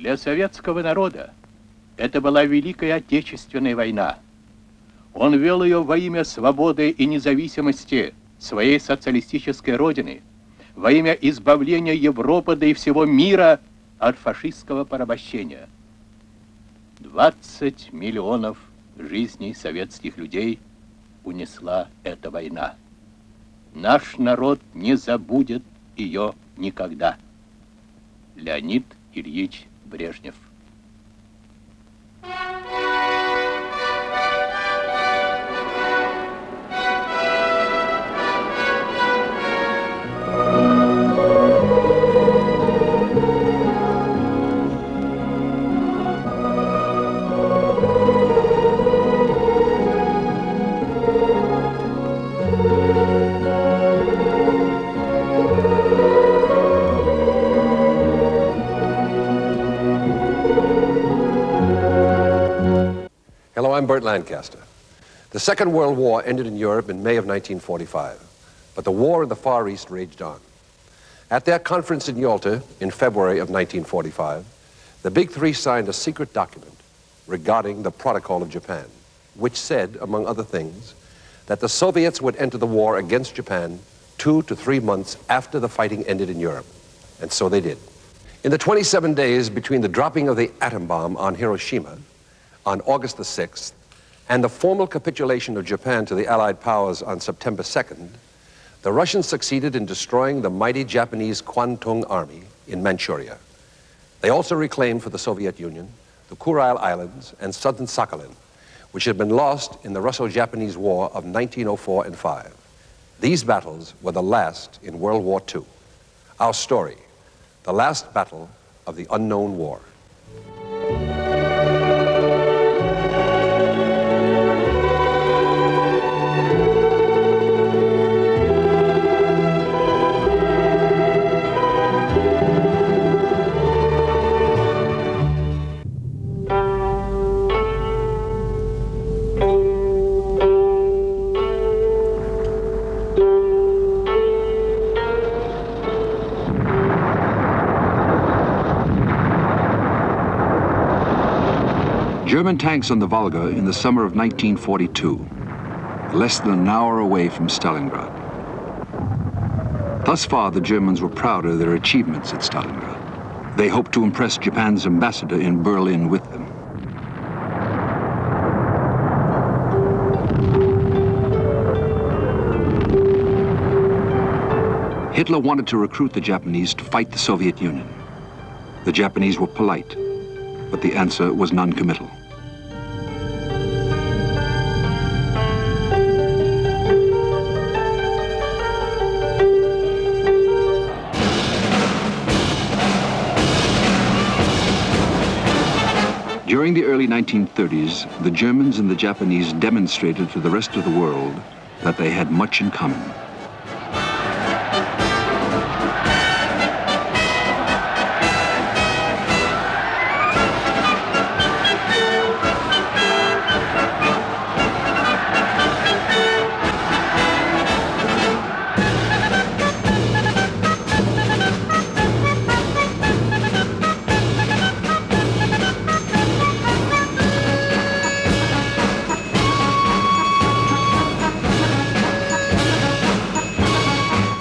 Для советского народа это была Великая Отечественная война. Он вел ее во имя свободы и независимости своей социалистической родины, во имя избавления Европы, да и всего мира от фашистского порабощения. 20 миллионов жизней советских людей унесла эта война. Наш народ не забудет ее никогда. Леонид Ильич Брежнев. Hello, I'm Burt Lancaster. The Second World War ended in Europe in May of 1945, but the war in the Far East raged on. At their conference in Yalta in February of 1945, the Big Three signed a secret document regarding the Protocol of Japan, which said, among other things, that the Soviets would enter the war against Japan 2 to 3 months after the fighting ended in Europe. And so they did. In the 27 days between the dropping of the atom bomb on Hiroshima on August the 6th and the formal capitulation of Japan to the Allied powers on September 2nd, the Russians succeeded in destroying the mighty Japanese Kwantung Army in Manchuria. They also reclaimed for the Soviet Union the Kuril Islands and southern Sakhalin, which had been lost in the Russo-Japanese War of 1904 and 5. These battles were the last in World War II. Our story, the last battle of the unknown war. German tanks on the Volga in the summer of 1942, less than an hour away from Stalingrad. Thus far, the Germans were proud of their achievements at Stalingrad. They hoped to impress Japan's ambassador in Berlin with them. Hitler wanted to recruit the Japanese to fight the Soviet Union. The Japanese were polite, but the answer was non-committal. During the early 1930s, the Germans and the Japanese demonstrated to the rest of the world that they had much in common.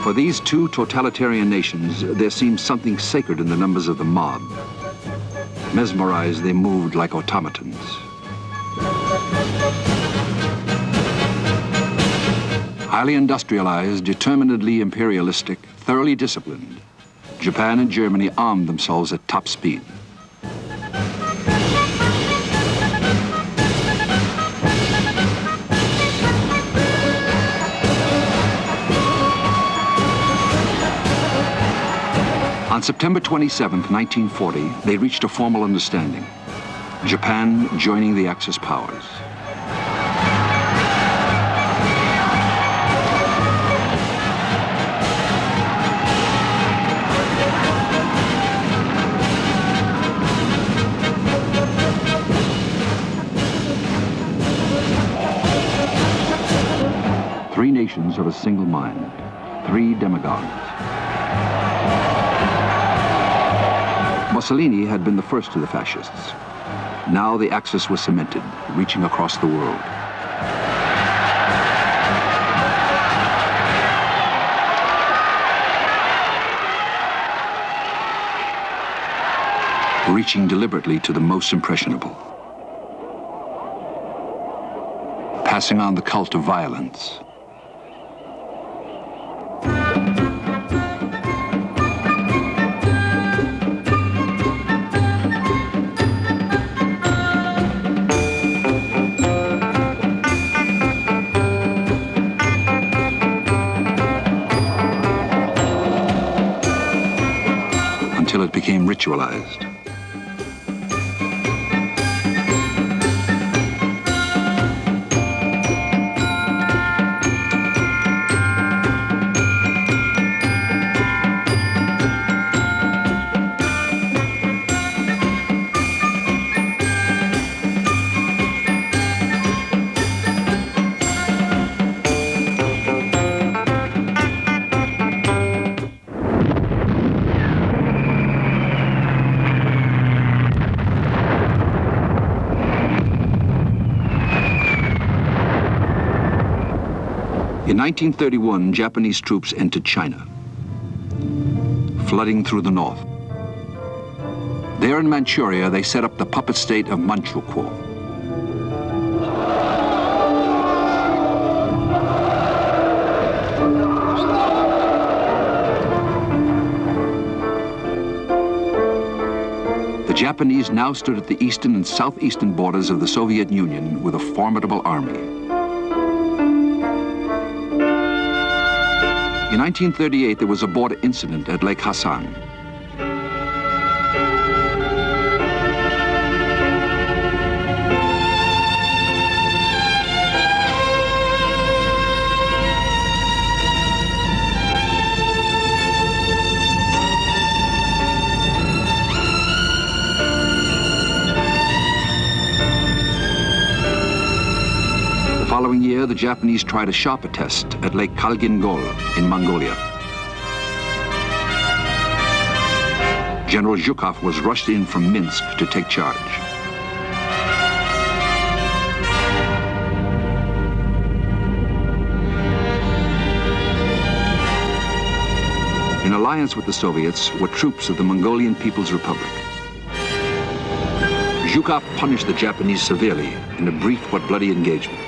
For these two totalitarian nations, there seemed something sacred in the numbers of the mob. Mesmerized, they moved like automatons. Highly industrialized, determinedly imperialistic, thoroughly disciplined, Japan and Germany armed themselves at top speed. On September 27, 1940, they reached a formal understanding. Japan joining the Axis powers. Three nations of a single mind, three demagogues. Mussolini had been the first of the fascists. Now the Axis was cemented, reaching across the world. Reaching deliberately to the most impressionable. Passing on the cult of violence. Until it became ritualized. In 1931, Japanese troops entered China, flooding through the north. There in Manchuria, they set up the puppet state of Manchukuo. The Japanese now stood at the eastern and southeastern borders of the Soviet Union with a formidable army. In 1938, there was a border incident at Lake Hassan. The following year, the Japanese tried a sharper test at Lake Khalgin-Gol in Mongolia. General Zhukov was rushed in from Minsk to take charge. In alliance with the Soviets were troops of the Mongolian People's Republic. Zhukov punished the Japanese severely in a brief but bloody engagement.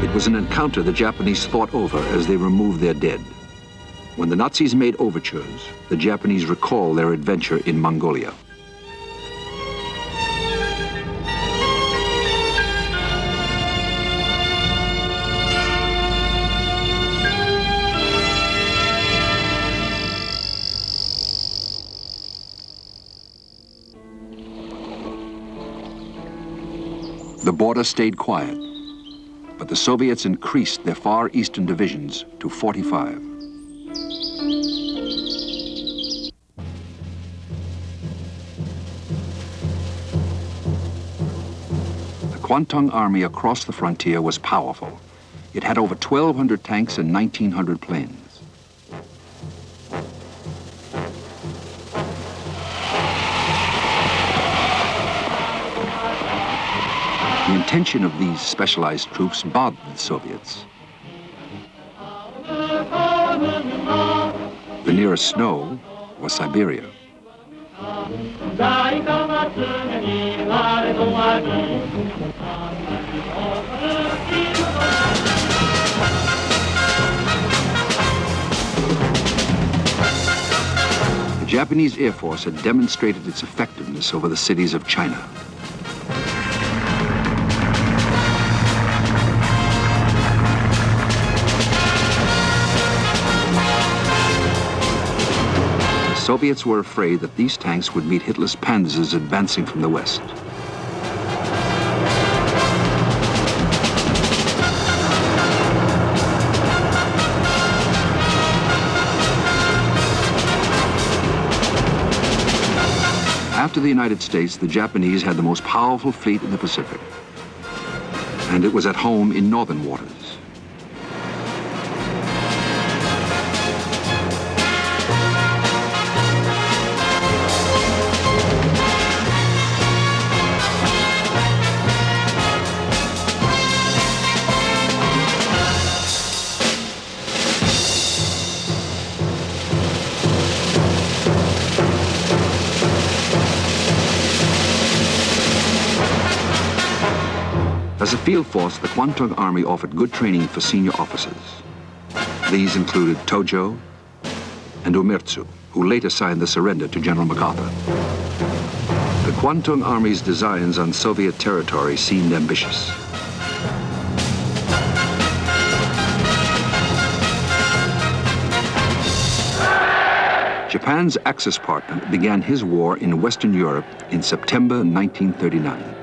It was an encounter the Japanese thought over as they removed their dead. When the Nazis made overtures, the Japanese recalled their adventure in Mongolia. The border stayed quiet, but the Soviets increased their far eastern divisions to 45. The Kwantung Army across the frontier was powerful. It had over 1,200 tanks and 1,900 planes. The intention of these specialized troops bothered the Soviets. The nearest snow was Siberia. The Japanese Air Force had demonstrated its effectiveness over the cities of China. The Soviets were afraid that these tanks would meet Hitler's panzers advancing from the west. After the United States, the Japanese had the most powerful fleet in the Pacific, and it was at home in northern waters. As a field force, the Kwantung Army offered good training for senior officers. These included Tojo and Umertsu, who later signed the surrender to General MacArthur. The Kwantung Army's designs on Soviet territory seemed ambitious. Japan's Axis partner began his war in Western Europe in September 1939.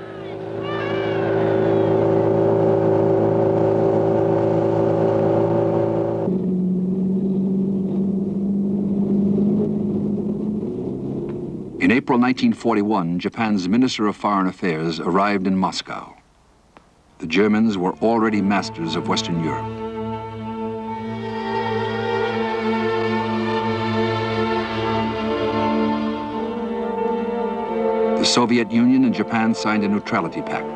In April 1941, Japan's Minister of Foreign Affairs arrived in Moscow. The Germans were already masters of Western Europe. The Soviet Union and Japan signed a neutrality pact.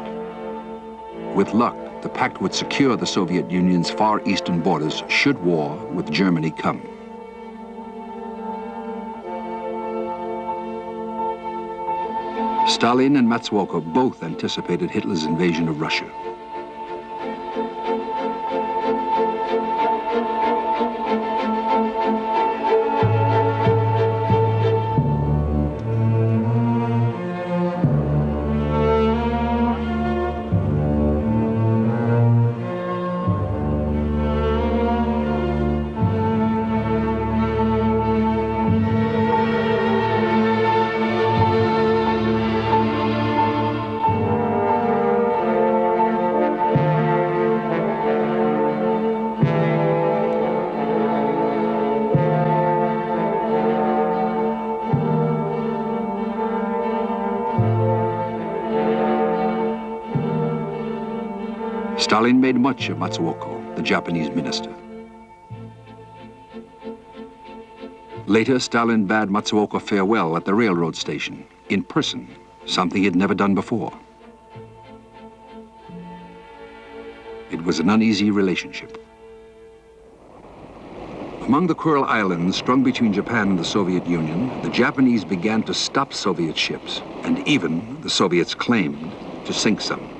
With luck, the pact would secure the Soviet Union's far eastern borders should war with Germany come. Stalin and Matsuoka both anticipated Hitler's invasion of Russia. Stalin made much of Matsuoka, the Japanese minister. Later, Stalin bade Matsuoka farewell at the railroad station, in person, something he'd never done before. It was an uneasy relationship. Among the Kuril Islands, strung between Japan and the Soviet Union, the Japanese began to stop Soviet ships, and even, the Soviets claimed, to sink some.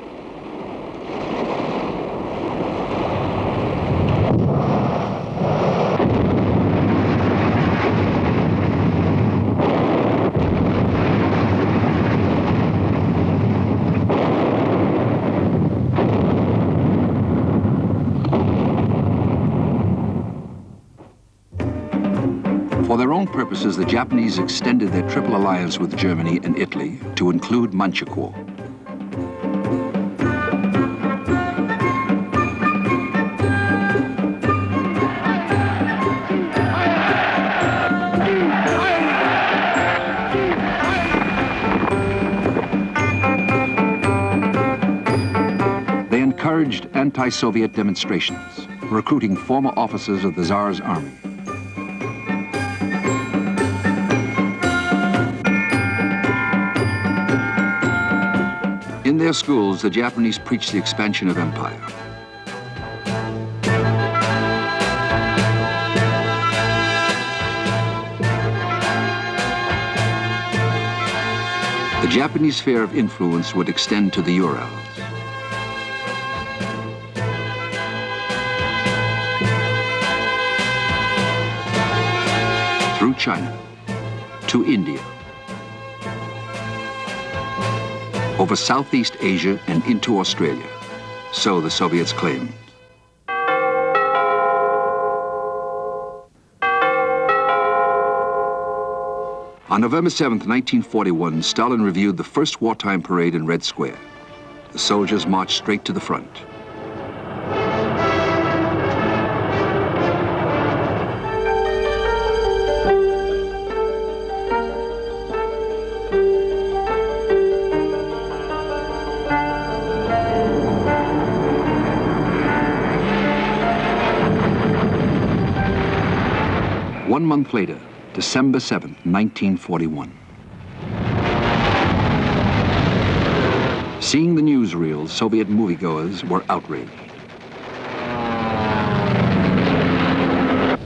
For their own purposes, the Japanese extended their triple alliance with Germany and Italy to include Manchukuo. They encouraged anti-Soviet demonstrations, recruiting former officers of the Tsar's army. In their schools, the Japanese preached the expansion of empire. The Japanese sphere of influence would extend to the Urals. Through China, to India, over Southeast Asia and into Australia, so the Soviets claimed. On November 7th, 1941, Stalin reviewed the first wartime parade in Red Square. The soldiers marched straight to the front. 1 month later, December 7th, 1941. Seeing the newsreels, Soviet moviegoers were outraged.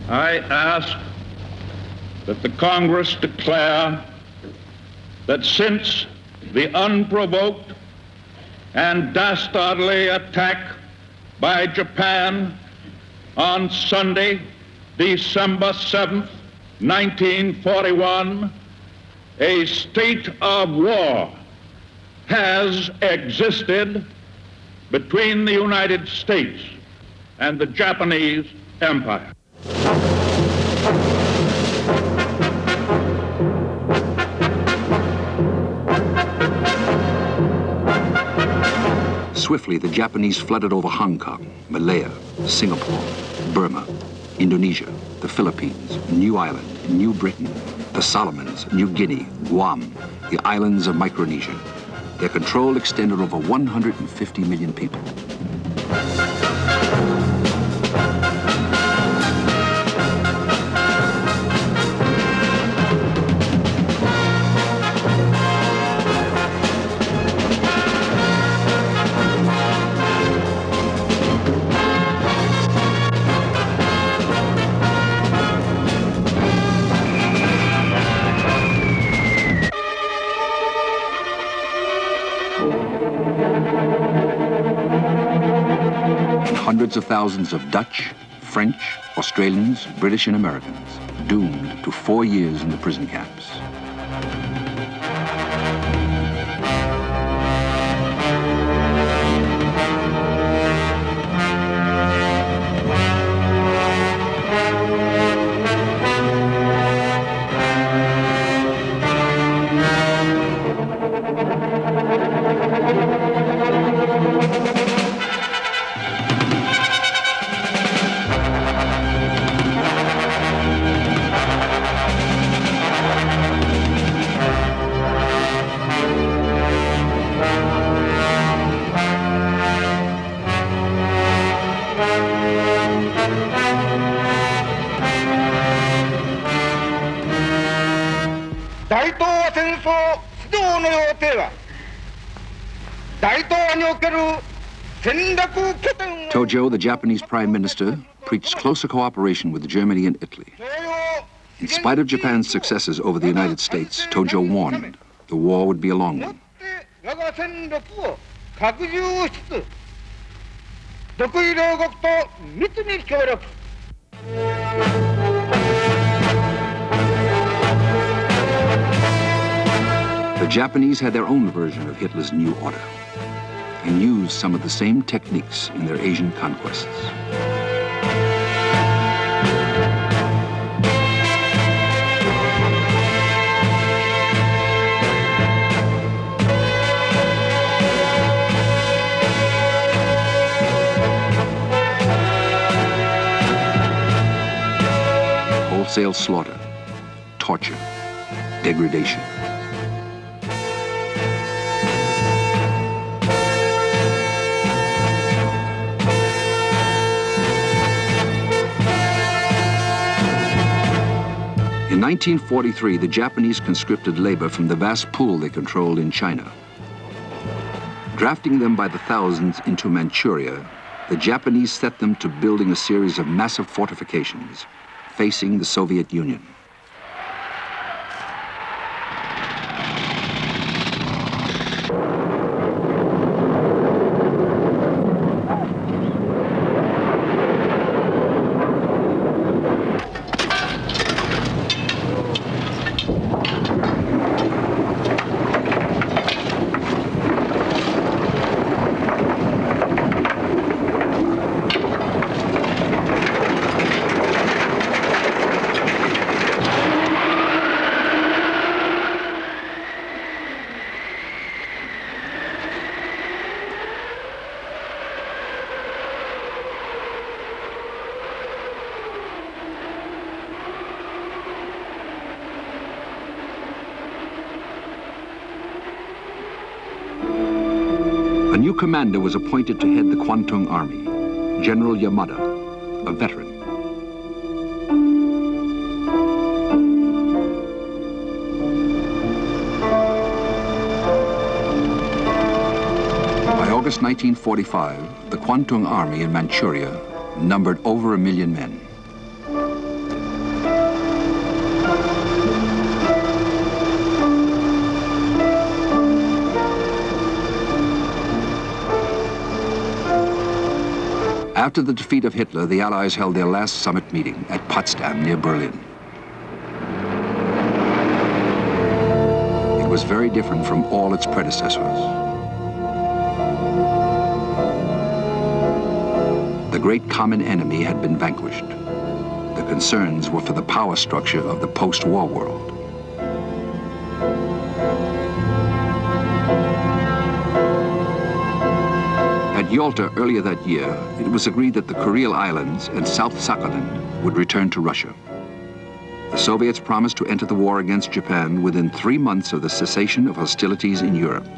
I ask that the Congress declare that since the unprovoked and dastardly attack by Japan on Sunday, December 7th, 1941, a state of war has existed between the United States and the Japanese Empire. Swiftly, the Japanese flooded over Hong Kong, Malaya, Singapore, Burma, Indonesia, the Philippines, New Ireland, New Britain, the Solomons, New Guinea, Guam, the islands of Micronesia. Their control extended over 150 million people. Hundreds of thousands of Dutch, French, Australians, British, and Americans doomed to 4 years in the prison camps. Tojo, the Japanese prime minister, preached closer cooperation with Germany and Italy. In spite of Japan's successes over the United States, Tojo warned the war would be a long one. The Japanese had their own version of Hitler's New Order and used some of the same techniques in their Asian conquests. Wholesale slaughter, torture, degradation. In 1943, the Japanese conscripted labor from the vast pool they controlled in China. Drafting them by the thousands into Manchuria, the Japanese set them to building a series of massive fortifications facing the Soviet Union. A new commander was appointed to head the Kwantung Army, General Yamada, a veteran. August 1945, the Kwantung Army in Manchuria numbered over 1 million men. After the defeat of Hitler, the Allies held their last summit meeting at Potsdam near Berlin. It was very different from all its predecessors. The great common enemy had been vanquished. The concerns were for the power structure of the post-war world. At Yalta earlier that year, it was agreed that the Kuril Islands and South Sakhalin would return to Russia. The Soviets promised to enter the war against Japan within 3 months of the cessation of hostilities in Europe.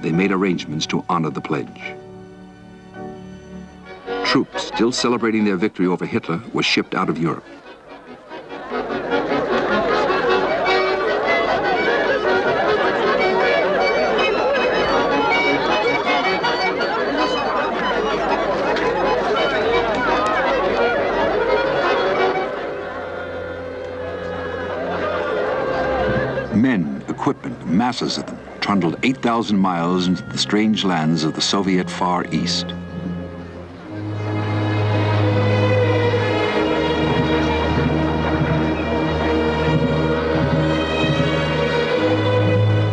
They made arrangements to honor the pledge. Troops still celebrating their victory over Hitler were shipped out of Europe. Men, equipment, masses of them, trundled 8,000 miles into the strange lands of the Soviet Far East.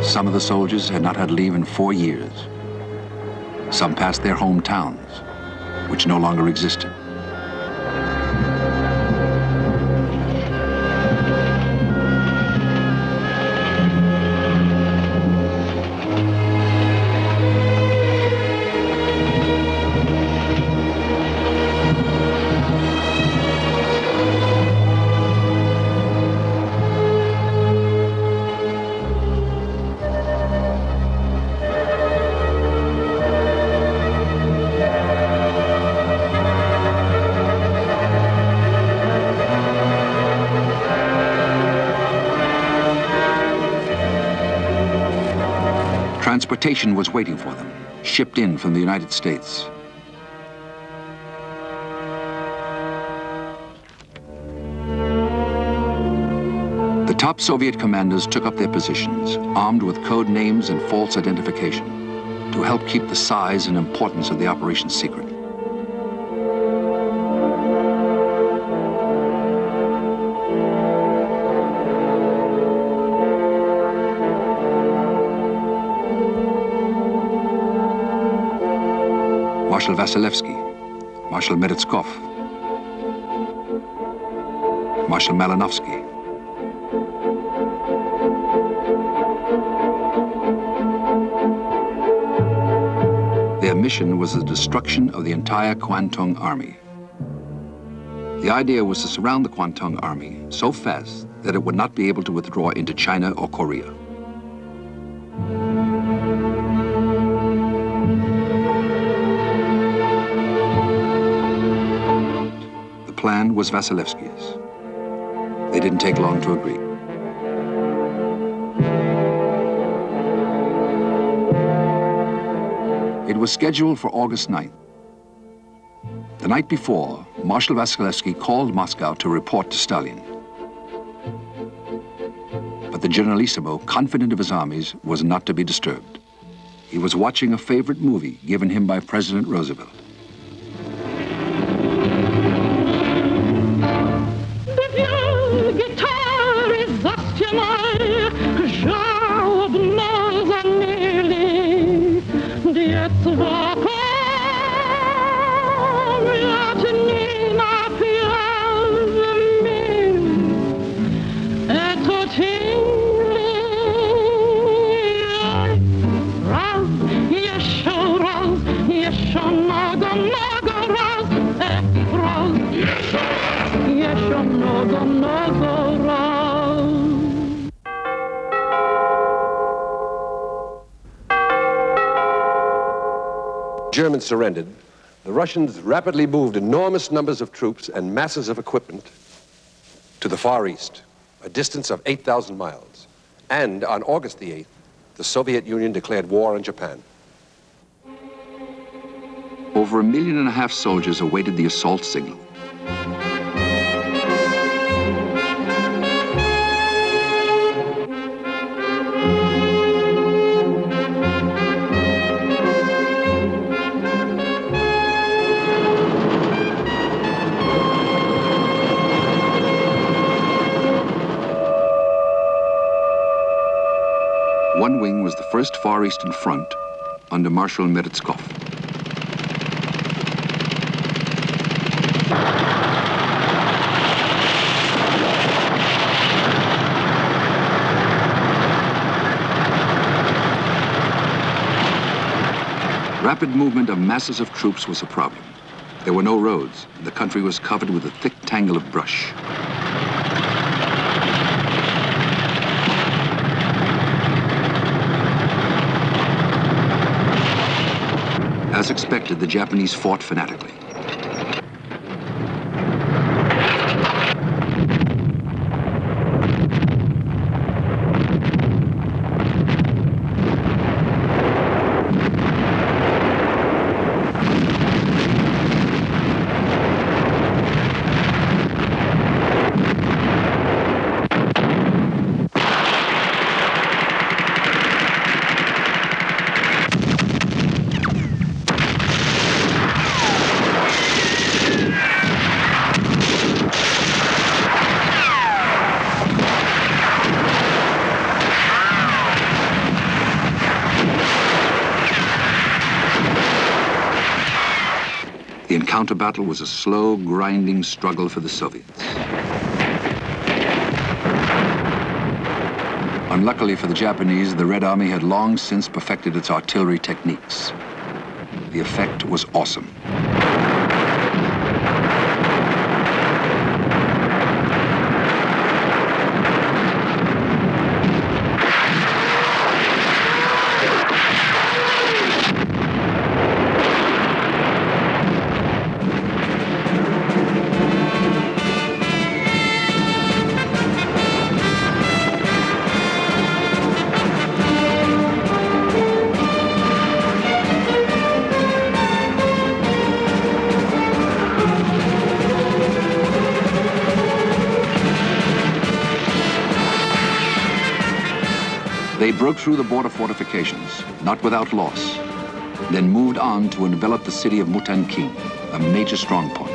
Some of the soldiers had not had leave in 4 years. Some passed their hometowns, which no longer existed. Transportation was waiting for them, shipped in from the United States. The top Soviet commanders took up their positions, armed with code names and false identification, to help keep the size and importance of the operation secret. Marshal Vasilevsky, Marshal Meretskov, Marshal Malinovsky. Their mission was the destruction of the entire Kwantung Army. The idea was to surround the Kwantung Army so fast that it would not be able to withdraw into China or Korea. The plan was Vasilevsky's. They didn't take long to agree. It was scheduled for August 9th. The night before, Marshal Vasilevsky called Moscow to report to Stalin. But the Generalissimo, confident of his armies, was not to be disturbed. He was watching a favorite movie given him by President Roosevelt. The Germans surrendered, the Russians rapidly moved enormous numbers of troops and masses of equipment to the Far East, a distance of 8,000 miles. And on August the 8th, the Soviet Union declared war on Japan. Over 1.5 million soldiers awaited the assault signal. One wing was the First Far Eastern Front under Marshal Meretskov. Rapid movement of masses of troops was a problem. There were no roads, and the country was covered with a thick tangle of brush. As expected, the Japanese fought fanatically. The encounter battle was a slow, grinding struggle for the Soviets. Unluckily for the Japanese, the Red Army had long since perfected its artillery techniques. The effect was awesome. They broke through the border fortifications, not without loss, then moved on to envelop the city of Mutankin, a major strong point.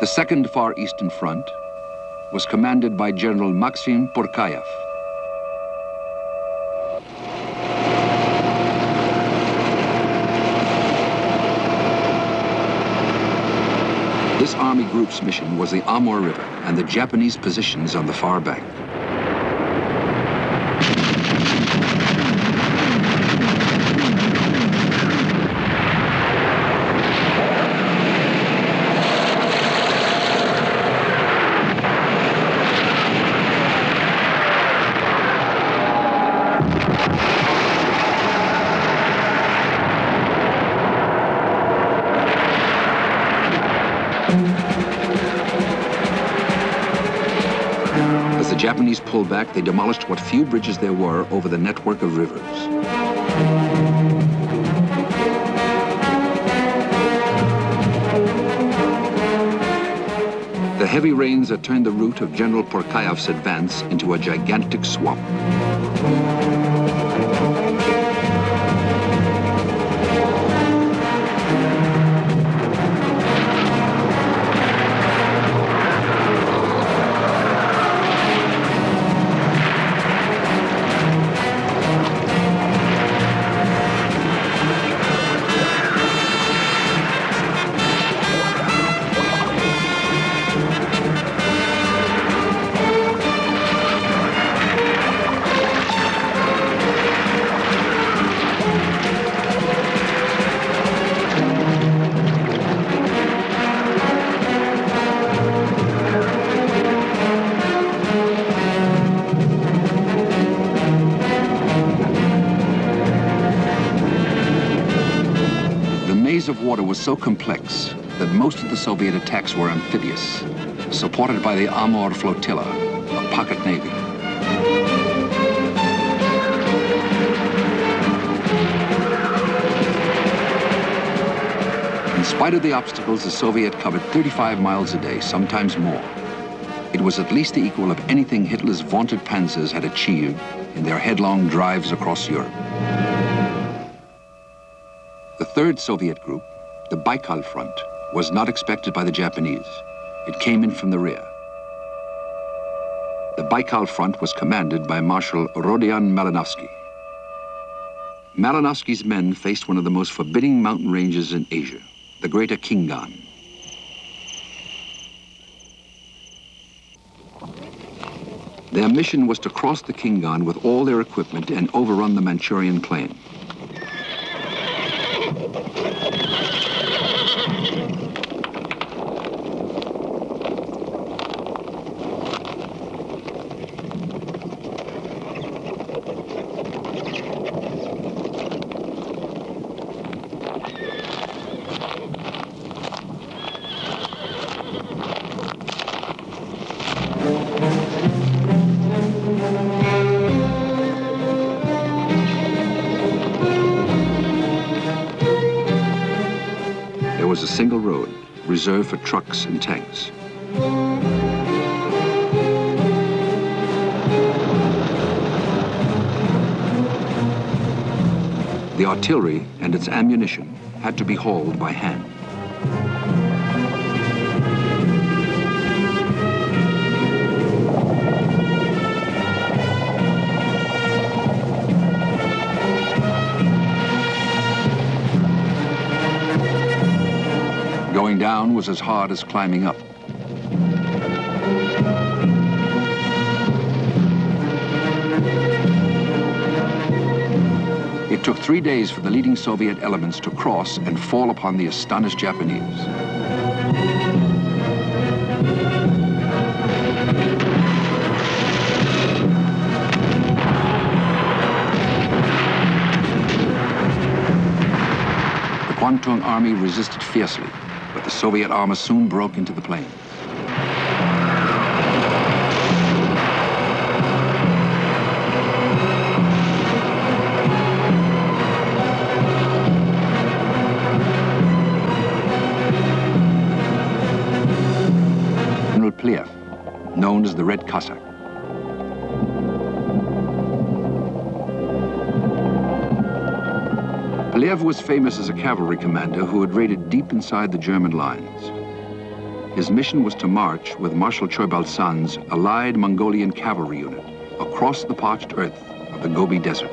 The Second Far Eastern Front was commanded by General Maxim Porkayev. This army group's mission was the Amur River and the Japanese positions on the far bank. As the Japanese pulled back, they demolished what few bridges there were over the network of rivers. The heavy rains had turned the route of General Porkayev's advance into a gigantic swamp. Of water was so complex that most of the Soviet attacks were amphibious, supported by the Amur flotilla, a pocket navy. spite of the obstacles, the Soviet covered 35 miles a day, sometimes more. It was at least the equal of anything Hitler's vaunted panzers had achieved in their headlong drives across Europe. The third Soviet group, the Baikal Front, was not expected by the Japanese. It came in from the rear. The Baikal Front was commanded by Marshal Rodion Malinovsky. Malinovsky's men faced one of the most forbidding mountain ranges in Asia, the Greater Khingan. Their mission was to cross the Khingan with all their equipment and overrun the Manchurian plain. There was a single road, reserved for trucks and tanks. The artillery and its ammunition had to be hauled by hand. Going down was as hard as climbing up. It took 3 days for the leading Soviet elements to cross and fall upon the astonished Japanese. The Kwantung Army resisted fiercely, but the Soviet armor soon broke into the plains. General Pliev, known as the Red Cossack. Pliev was famous as a cavalry commander who had raided deep inside the German lines. His mission was to march with Marshal Choibalsan's allied Mongolian cavalry unit across the parched earth of the Gobi Desert.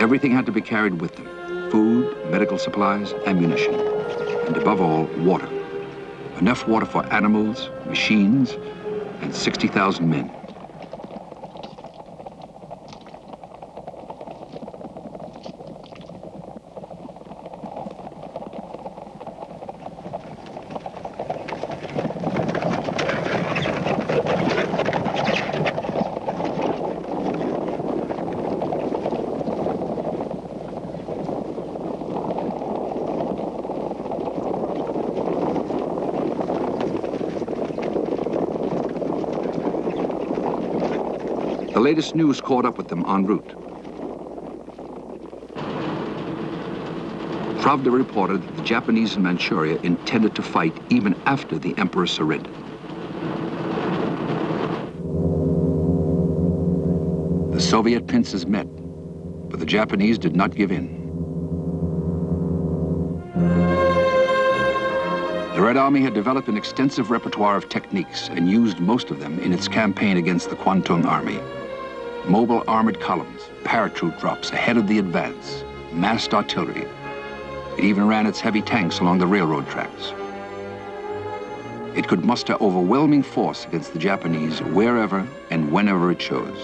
Everything had to be carried with them: food, medical supplies, ammunition, and above all, water. Enough water for animals, machines, and 60,000 men. The latest news caught up with them en route. Pravda reported that the Japanese in Manchuria intended to fight even after the emperor surrendered. The Soviet pincers met, but the Japanese did not give in. The Red Army had developed an extensive repertoire of techniques and used most of them in its campaign against the Kwantung Army. Mobile armored columns, paratroop drops ahead of the advance, massed artillery. It even ran its heavy tanks along the railroad tracks. It could muster overwhelming force against the Japanese wherever and whenever it chose.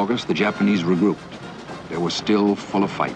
August, the Japanese regrouped. They were still full of fight.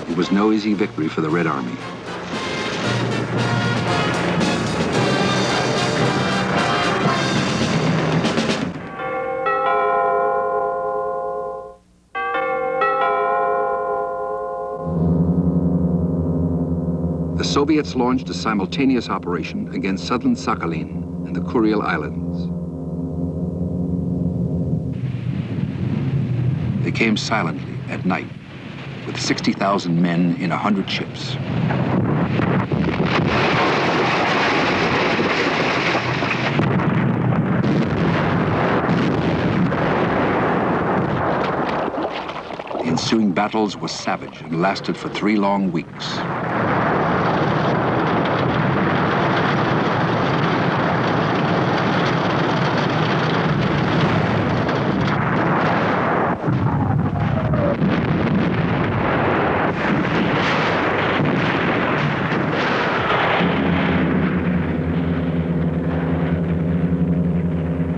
It was no easy victory for the Red Army. The Soviets launched a simultaneous operation against southern Sakhalin and the Kuril Islands. They came silently at night, with 60,000 men in 100 ships. The ensuing battles were savage and lasted for 3 long weeks.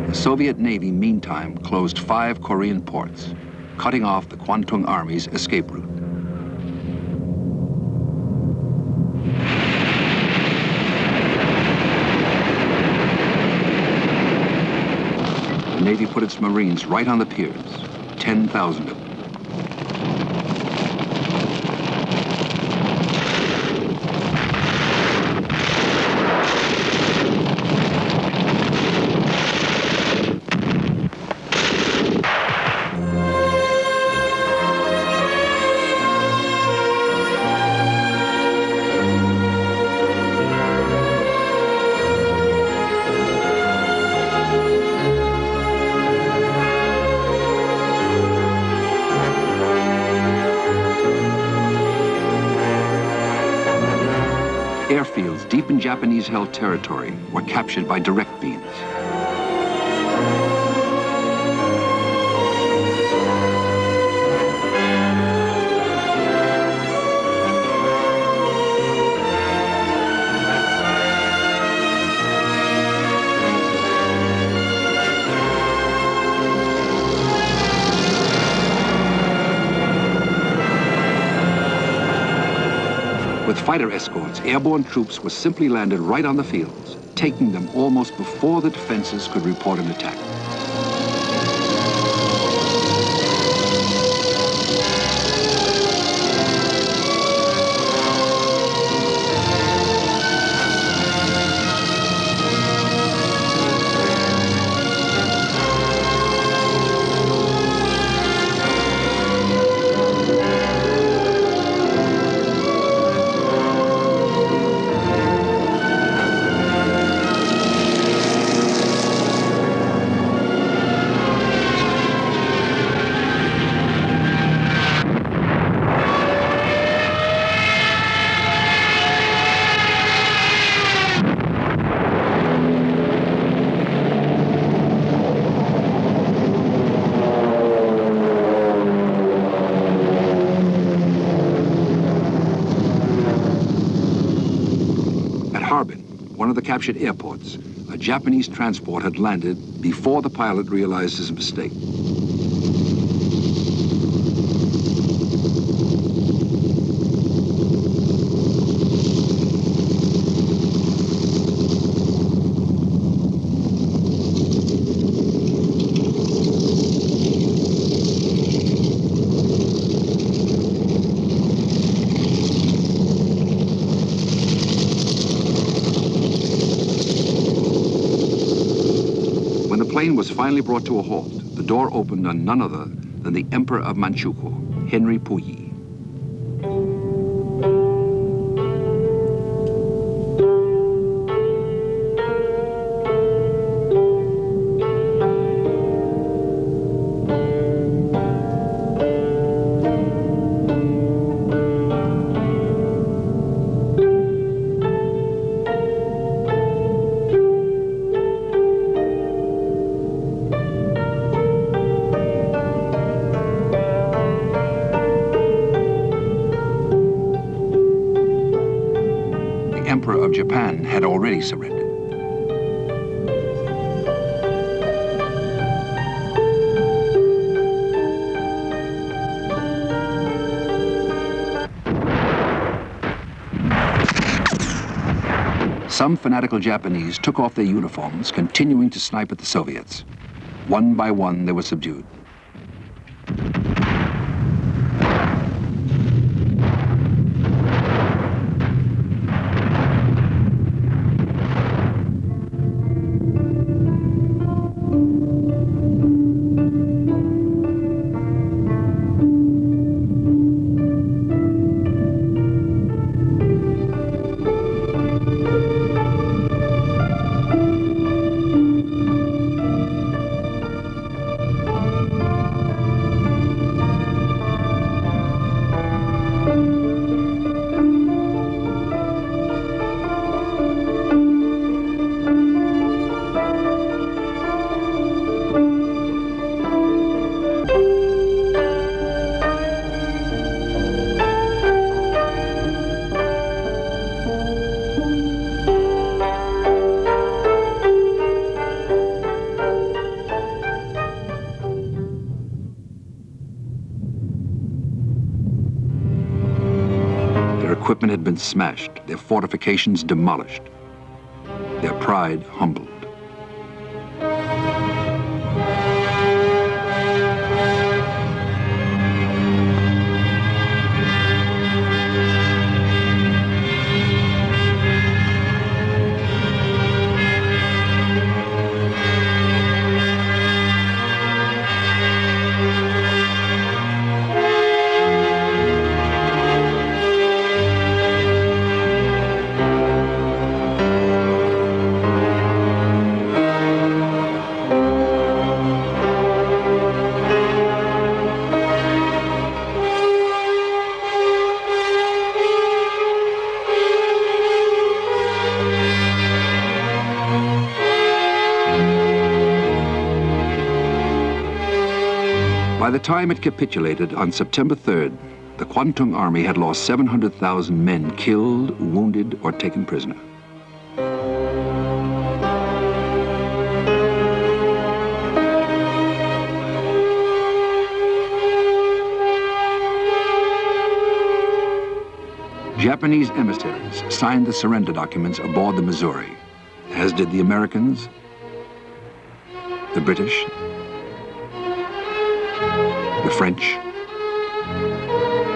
The Soviet Navy, meantime, closed 5 Korean ports, cutting off the Kwantung Army's escape route. The Navy put its Marines right on the piers, 10,000 of them. Airfields deep in Japanese-held territory were captured by direct beams. With fighter escorts, airborne troops were simply landed right on the fields, taking them almost before the defenses could report an attack. One of the captured airports, a Japanese transport had landed before the pilot realized his mistake. plane was finally brought to a halt, the door opened on none other than the Emperor of Manchukuo, Henry Puyi. Of Japan had already surrendered. Some fanatical Japanese took off their uniforms, continuing to snipe at the Soviets. One by one, they were subdued. Equipment had been smashed, their fortifications demolished, their pride humbled. By the time it capitulated on September 3rd, the Kwantung Army had lost 700,000 men killed, wounded, or taken prisoner. Japanese emissaries signed the surrender documents aboard the Missouri, as did the Americans, the British, the French,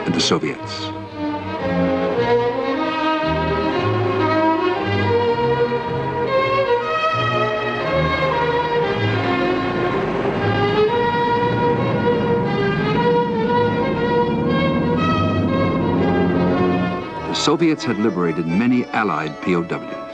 and the Soviets. The Soviets had liberated many Allied POWs.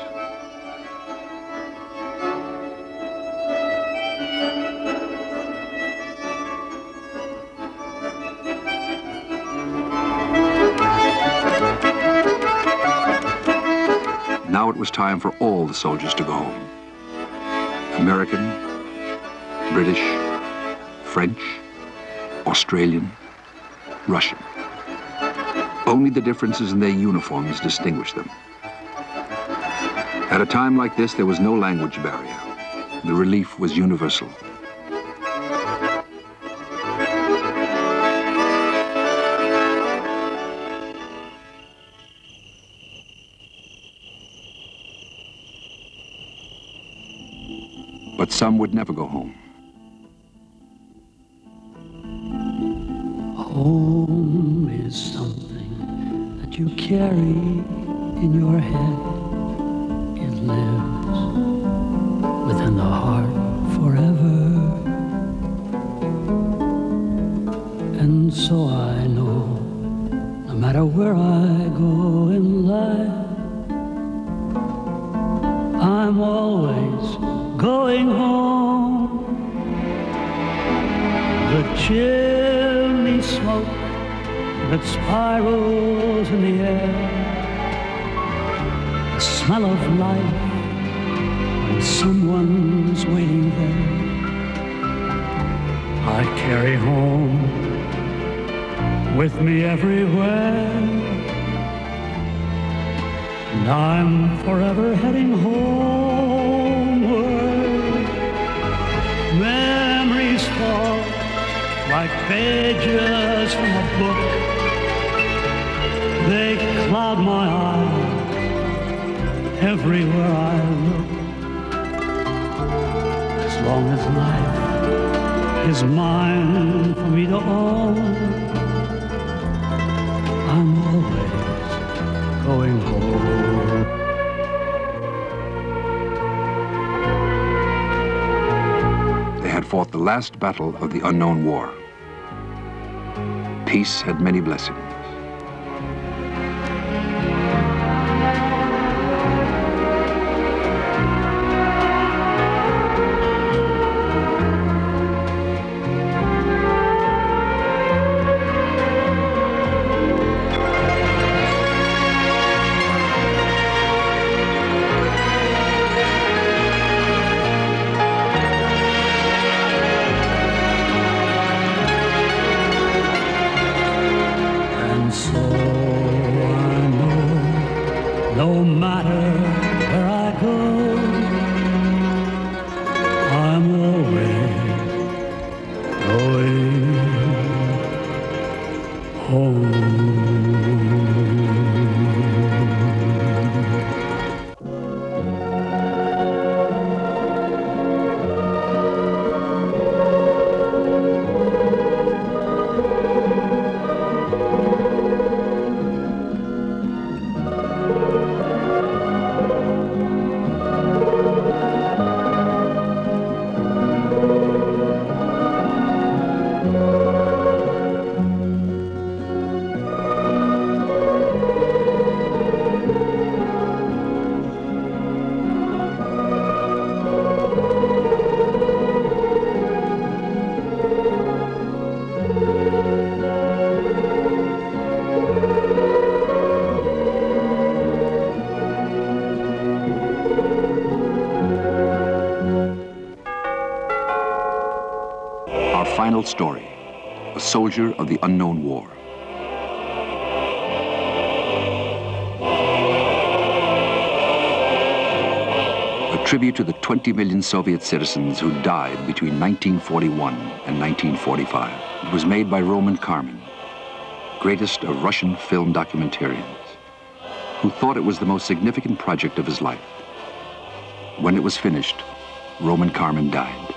Now it was time for all the soldiers to go home. American, British, French, Australian, Russian. Only the differences in their uniforms distinguished them. At a time like this, there was no language barrier. The relief was universal. But some would never go home. Home is something that you carry in your head. It lives within the heart forever. so I know, no matter where I go in life, I'm always going home. The chimney smoke that spirals in the air, the smell of life when someone's waiting there, I carry home with me everywhere, and I'm forever heading homeward. Memories fall like pages from a book. They cloud my eyes everywhere I look. As long as life is mine for me to own, I'm always going home. They had fought the last battle of the unknown war. Peace had many blessings. Final story, a soldier of the unknown war. A tribute to the 20 million Soviet citizens who died between 1941 and 1945. It was made by Roman Karman, greatest of Russian film documentarians, who thought it was the most significant project of his life. When it was finished, Roman Karman died.